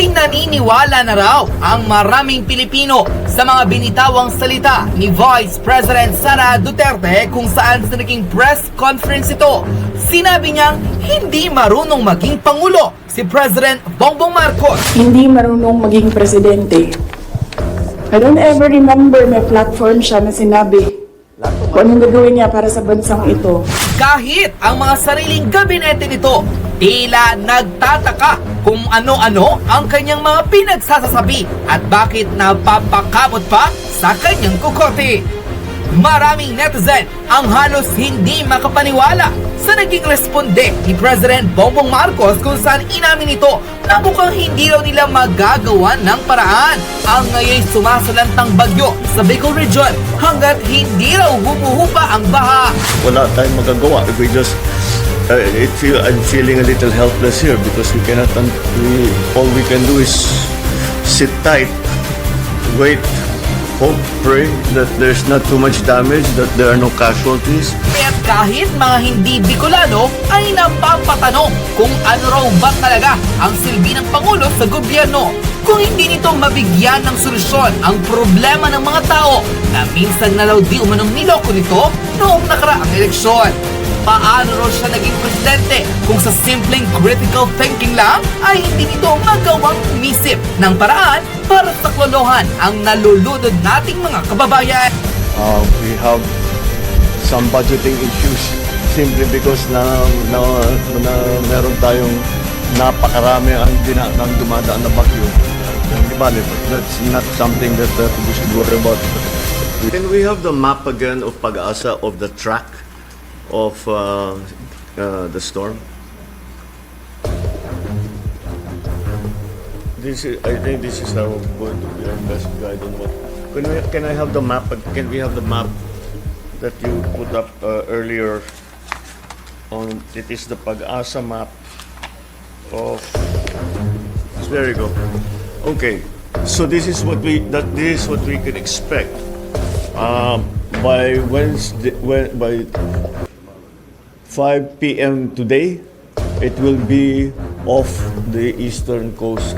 ay naniniwala na raw ang maraming Pilipino sa mga binitawang salita ni Vice President Sara Duterte kung saan sa naging press conference ito. Sinabi niyang hindi marunong maging Pangulo si President Bongbong Marcos. Hindi marunong maging presidente. I don't ever remember may platform siya na sinabi kung anong gagawin niya para sa bansang ito. Kahit ang mga sariling gabinete nito, tila nagtataka kung ano-ano ang kanyang mga pinagsasasabi at bakit napapakabot pa sa kanyang kukote. Maraming netizen ang halos hindi makapaniwala sa naging responde ni President Bongbong Marcos kung saan inamin ito na mukhang hindi raw nila magagawa ng paraan ang ngayon sumasalantang bagyo sa Bagyong Region hanggat hindi raw humuhupa ang baha. Wala tayong magagawa if we just I'm feeling a little helpless here because all we can do is sit tight, wait, hope, pray that there's not too much damage, that there are no casualties. At kahit mga hindi Bicolano ay napapatanong kung ano raw ba talaga ang silbi ng Pangulo sa gobyerno kung hindi nito mabigyan ng solusyon ang problema ng mga tao na minsan na raw di umanong niloko nito noong nakaraang eleksyon. Paano raw siya naging presidente kung sa simpleng critical thinking lang ay hindi nito magawang umisip ng paraan para saklolohan ang nalulunod nating mga kababayan? We have some budgeting issues simply because na meron tayong napakarami ang dumadaan na bagyo. That's not something that we should worry about. Can we have the map again of Pag-asa of the track of the storm? I think this is going to be our best guide on what. Can I have the map? Can we have the map that you put up earlier? It is the Pag-asa map of. There you go. Okay, so this is what we can expect by Wednesday. By 5 p.m. today, it will be off the eastern coast.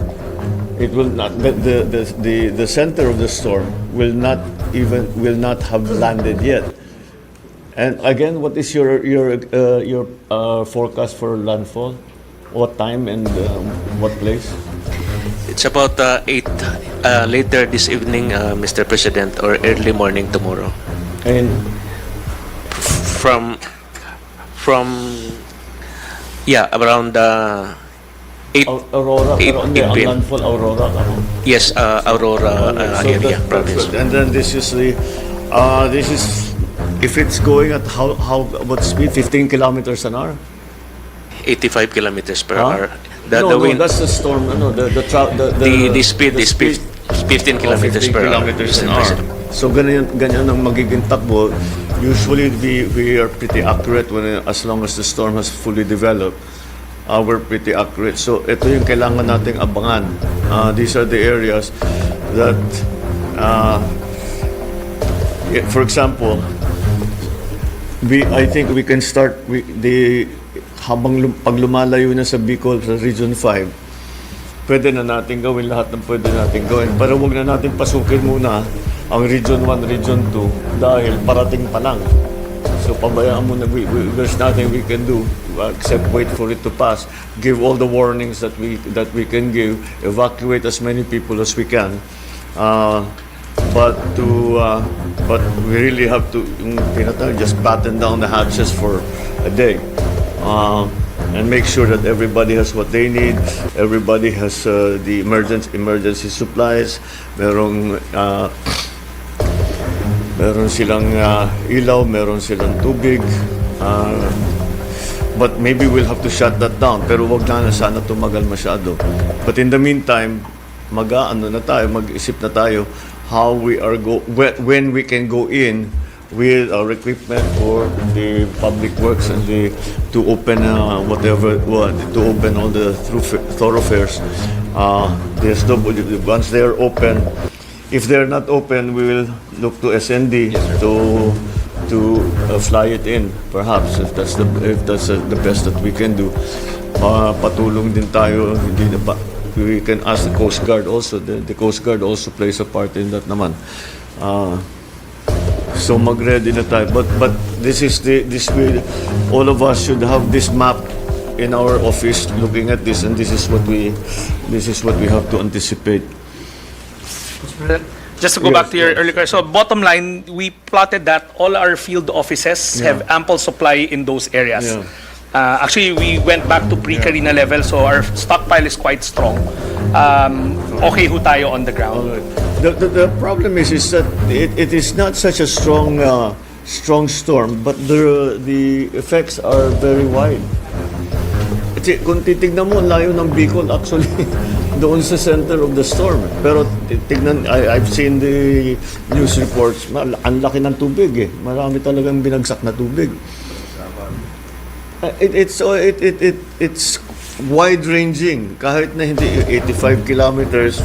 It will not. The center of the storm will not have landed yet. And again, what is your forecast for landfall? What time and what place? It's about 8 later this evening, Mr. President, or early morning tomorrow. And From around 8 Aurora, 8 pero hindi, ang p.m. landfall Aurora. Yes, Aurora So area that's province. good. And then this is if it's going at what speed? 15 kilometers an hour? 85 kilometers per Huh? hour. No, The wind, that's the storm. the speed is 15 kilometers per hour. kilometers Mr. an hour. President. So ganyan ang magiging takbo. Usually we are pretty accurate as long as the storm has fully developed. We're pretty accurate. So ito yung kailangan nating abangan. These are the areas that for example, I think we can start pag lumalayo na sa Bicol sa Region 5, pwede na natin gawin lahat ng pwede natin gawin. Pero huwag na natin pasukin muna ang Region 1, Region 2 dahil parating pa lang. So pabayaan muna, there's nothing we can do except wait for it to pass. Give all the warnings that we can give, evacuate as many people as we can. But we really have to just batten down the hatches for a day. And make sure that everybody has what they need. Everybody has the emergency supplies. Meron silang ilaw, meron silang tubig. But maybe we'll have to shut that down. Pero wag na sana tumagal masyado. But in the meantime, mag-isip na tayo how we are when we can go in with our equipment for the public works and to open to open all the thoroughfares. Once they are open, if they're not open, we will look to SND to fly it in, perhaps if that's the best that we can do. Patulong din tayo, we can ask the Coast Guard also. The Coast Guard also plays a part in that naman. So mag-ready na tayo. But this way, all of us should have this map in our office looking at this, and this is what we have to anticipate. Just to go back to your earlier, so bottom line, we plotted that all our field offices have ample supply in those areas. Yeah. Actually, we went back to pre-Karina level, so our stockpile is quite strong. Okay ho tayo on the ground. Alright. The problem is that it is not such a strong storm, but the effects are very wide. Kasi kung titignan mo, layo ng Bicol actually doon sa center of the storm. Pero tignan, I've seen the news reports, ang laki ng tubig eh. Marami talagang binagsak na tubig. It's wide-ranging. Kahit na hindi 85 kilometers,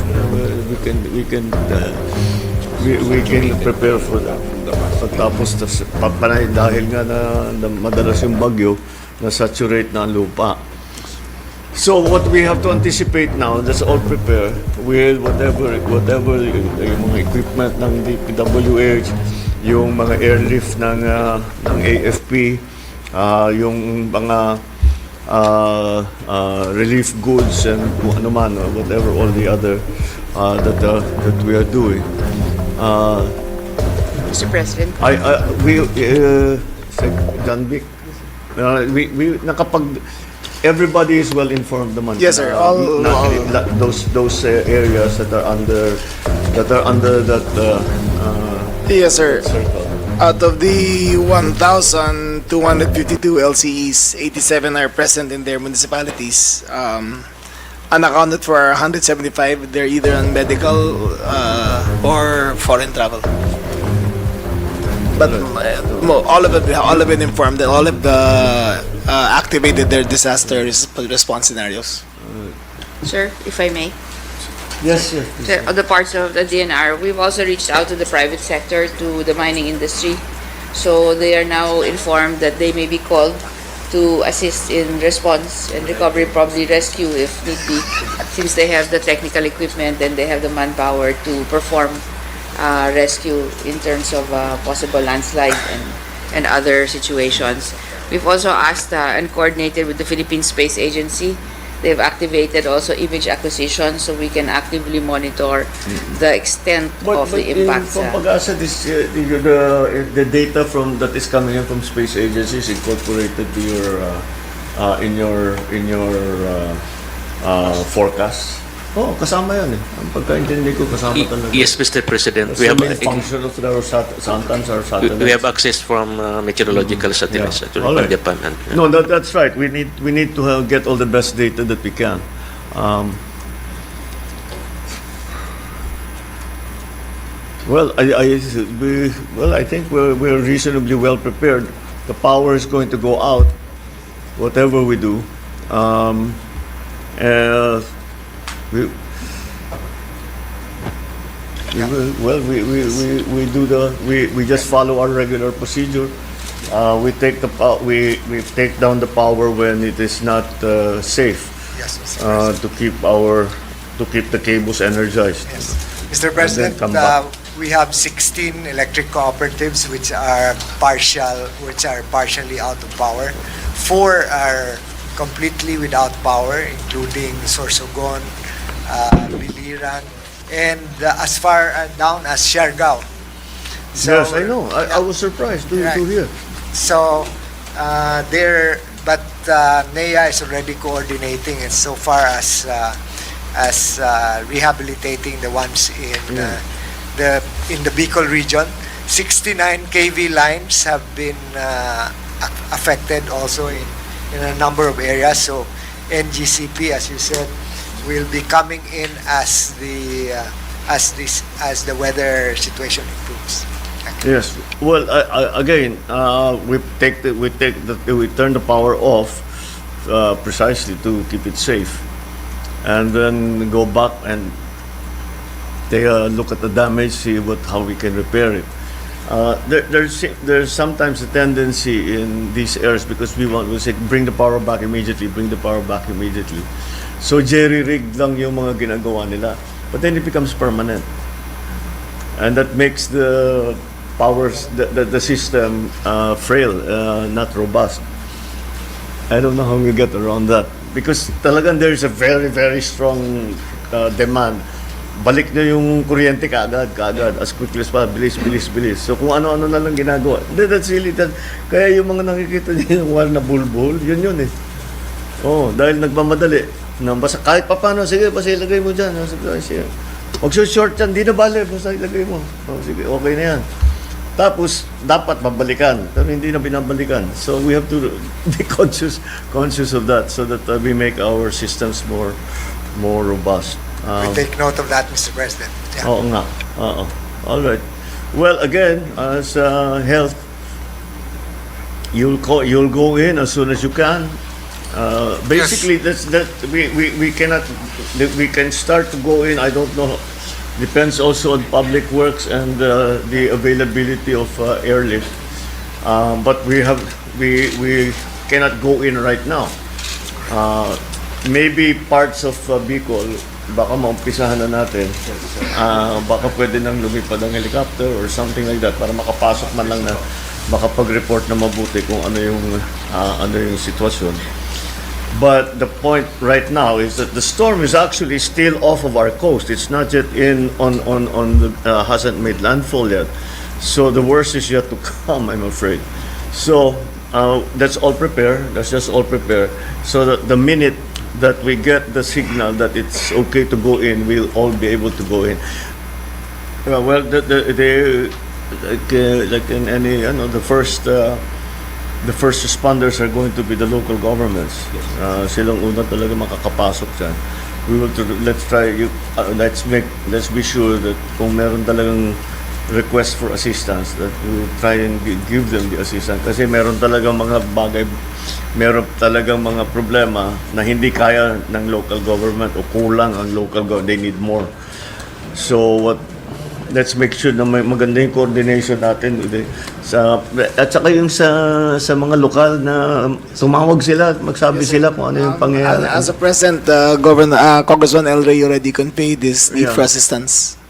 we can prepare for that. Pagtapos papanay dahil nga na madalas yung bagyo, na-saturate na ang lupa. So what we have to anticipate now, let's all prepare with whatever yung mga equipment ng DPWH, yung mga airlift ng AFP, yung mga relief goods and kung ano man, whatever all the other that we are doing. Mr. President. We John Vic, we nakapag everybody is well informed naman. Yes, sir. Those areas that are under that Yes, sir. circle. Out of the 1,252 LCEs, 87 are present in their municipalities. Unaccounted for 175, they're either on medical or foreign travel. But all of it informed, and all of the activated their disaster response scenarios. Sir, if I may. Yes, yes. Sir, on the parts of the DNR, we've also reached out to the private sector, to the mining industry. So they are now informed that they may be called to assist in response and recovery, probably rescue if need be, since they have the technical equipment and they have the manpower to perform rescue in terms of possible landslide and other situations. We've also asked and coordinated with the Philippine Space Agency. They've activated also image acquisition so we can actively monitor the extent of the impacts. From Pag-asa, the data that is coming in from space agencies incorporated to your forecast. Oh, kasama yan eh. Ang pagkaintindi ko, kasama talaga. Yes, Mr. President. We have function of our sometimes our satellites. We have access from meteorological satellites Yeah. actually All from right. Japan. And, No, that's right. We need to get all the best data that we can. I think we're reasonably well prepared. The power is going to go out, whatever we do. We just follow our regular procedure. We take down the power when it is not safe. Yes, Mr. President. To keep the cables energized. Yes. Mr. President, come back. we have 16 electric cooperatives which are partially out of power. 4 are completely without power, including Sorsogon, Biliran, and as far down as Siargao. So, Yes, I know. I was surprised to hear. So, NEA is already coordinating and so far as rehabilitating the ones in the Bicol region. 69 kV lines have been affected also in a number of areas. So, NGCP, as you said, will be coming in as the weather situation improves. Yes. Well, again, we turn the power off precisely to keep it safe, and then go back and take a look at the damage, see how we can repair it. There's sometimes a tendency in these areas because we say bring the power back immediately, So jerry-rigged lang yung mga ginagawa nila. But then it becomes permanent. And that makes the powers, the system frail, not robust. I don't know how we get around that. Because talagang there is a very, very strong demand. Balik na yung kuryente kaagad, as quickly as possible, bilis. So kung ano-ano na lang ginagawa. That's really that. Kaya yung mga nakikita niyo yung war na bulbul, yun eh. Oh, dahil nagmamadali. Basta kahit pa paano, sige, basta ilagay mo dyan. Huwag short yan, di na bale, basta ilagay mo. Oh, sige, okay na yan. Tapos, dapat mabalikan, pero hindi na binabalikan. So we have to be conscious of that so that we make our systems more robust. We take note of that, Mr. President. Yeah. Oo nga. Oo. All right. Well, again, as health, you'll go in as soon as you can. Basically, we can start to go in. I don't know. Depends also on public works and the availability of airlift. But we cannot go in right now. Maybe parts of Bicol, baka maumpisahan na natin. Baka pwede nang lumipad ang helicopter or something like that para makapasok man lang na makapag-report na mabuti kung ano yung sitwasyon. But the point right now is that the storm is actually still off of our coast. It's not yet hasn't made landfall yet. So the worst is yet to come, I'm afraid. So let's all prepare. Let's just all prepare so that the minute that we get the signal that it's okay to go in, we'll all be able to go in. Well, like in any, the first responders are going to be the local governments. Silang una talaga makakapasok dyan. Let's be sure that kung meron talagang request for assistance, that we will try and give them the assistance. Kasi meron talagang mga bagay, meron talagang mga problema na hindi kaya ng local government o kulang ang local government. They need more. So let's make sure na may maganda yung coordination natin at saka yung sa mga lokal na tumawag sila, magsabi sila kung ano yung pangyayari. As a present, Congressman El Rey already conveyed this need for assistance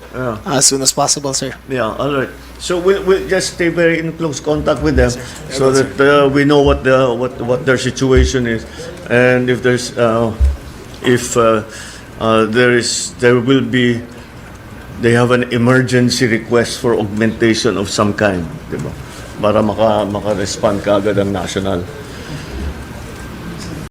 as soon as possible, sir. Yeah, all right. So we'll just stay very in close contact with them so that we know what their situation is, and if there's they have an emergency request for augmentation of some kind, diba? Para maka-respond kaagad ang national.